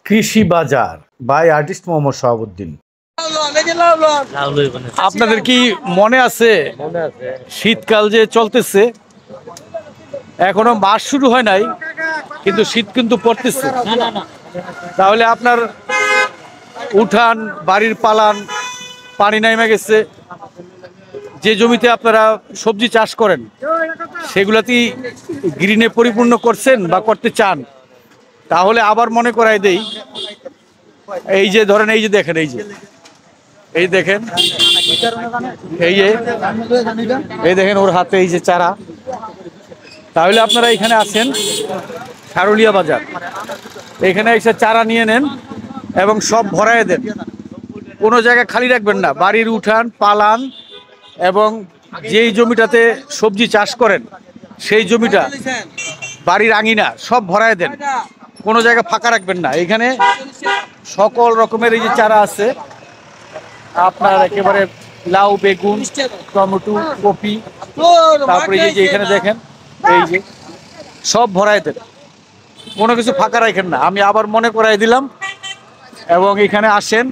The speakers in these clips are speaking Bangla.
কৃষি বাজার বাই আর্টিস্ট মোহাম্মদ শাহাবুদ্দিন। আপনাদের কি মনে আছে শীতকাল যে চলতেছে, এখনো মাস শুরু হয় নাই কিন্তু শীত কিন্তু পড়তেছে। তাহলে আপনার উঠান বাড়ির পালান পানি নেমে গেছে, যে জমিতে আপনারা সবজি চাষ করেন সেগুলাতেই গ্রিনে পরিপূর্ণ করছেন বা করতে চান, তাহলে আবার মনে করাই দেই, এই যে ধরেন, এই যে দেখেন, এই দেখেন, এই দেখেন ওর হাতে এই যে চারা। তাহলে আপনারা এখানে আছেন সারুলিয়া বাজার, এখানে এসে চারা নিয়ে নেন এবং সব ভরায় দেন, কোনো জায়গা খালি রাখবেন না। বাড়ির উঠান পালান এবং যেই জমিটাতে সবজি চাষ করেন সেই জমিটা, বাড়ির আঙিনা সব ভরায় দেন, কোনো জায়গা ফাঁকা রাখবেন না। এখানে সকল রকমের এই যে চারা আছে, আপনার একেবারে লাউ, বেগুন, টমেটো, কপি, তারপরে এই যে এখানে দেখেন এই যে সব ভরায় দেন, কোনো কিছু ফাঁকা রাখেন না। আমি আবার মনে করাই দিলাম এবং এখানে আসেন,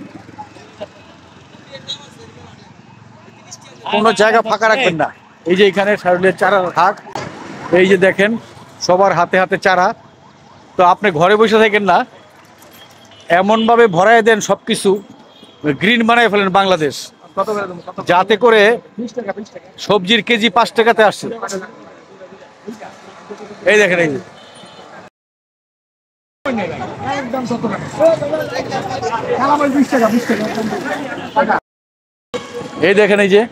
কোনো জায়গা ফাঁকা রাখবেন না। এই যে এখানে সারুলিয়ার চারার হাট, এই যে দেখেন সবার হাতে হাতে চারা। তো আপনি ঘরে বসে থাকেন না, এমনভাবে ভরায় দেন সব কিছু, গ্রিন বানায় ফেলেন বাংলাদেশ, যাতে করে সবজির কেজি 5 টাকাতে আসছে। এই দেখেন, এই দেখেন, এই যে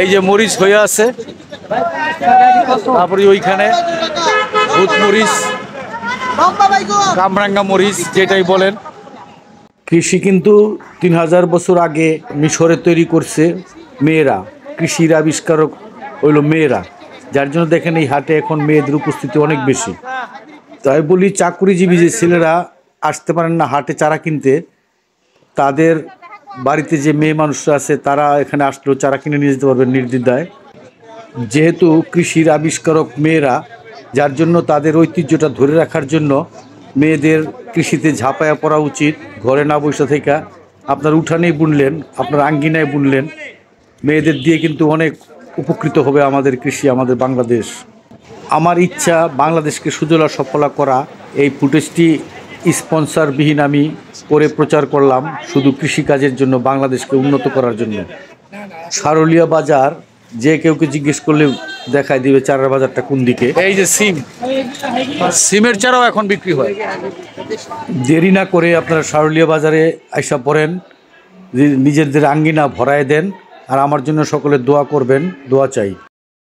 এই যে মরিচ হয়ে আছে, তারপরে ওইখানে ভূত মরিচ, কামরাঙ্গা মরিচ যেটাই বলেন। কৃষি কিন্তু 3000 বছর আগে মিশরে তৈরি করছে মেয়েরা, কৃষির আবিষ্কারক হইল মেয়েরা, যার জন্য দেখেন এই হাটে এখন মেয়েদের উপস্থিতি অনেক বেশি। তাই বলি, চাকুরিজীবী যে ছেলেরা আসতে পারেন না হাটে চারা কিনতে, তাদের বাড়িতে যে মেয়ে মানুষরা আছে তারা এখানে আসলেও চারা কিনে নিয়ে যেতে পারবেন নির্দ্বিধায়। যেহেতু কৃষির আবিষ্কারক মেয়েরা, যার জন্য তাদের ঐতিহ্যটা ধরে রাখার জন্য মেয়েদের কৃষিতে ঝাঁপায়া পড়া উচিত। ঘরে না বসে থেকে আপনার উঠানেই বুনলেন, আপনার আঙ্গিনায় বুনলেন, মেয়েদের দিয়ে কিন্তু অনেক উপকৃত হবে আমাদের কৃষি, আমাদের বাংলাদেশ। আমার ইচ্ছা বাংলাদেশকে সুজলা সফলা করা। এই ফুটেজটি স্পন্সরবিহীন আমি করে প্রচার করলাম শুধু কৃষিকাজের জন্য, বাংলাদেশকে উন্নত করার জন্য। সারুলিয়া বাজার যে কেউকে জিজ্ঞেস করলে দেখাই দিবে চারার বাজারটা কোন দিকে। এই যে সিমের চারাও এখন বিক্রি হয়। দেরি না করে আপনারা সারুলিয়া বাজারে আইসা পড়েন, নিজেদের আঙ্গিনা ভরায় দেন, আর আমার জন্য সকলে দোয়া করবেন, দোয়া চাই।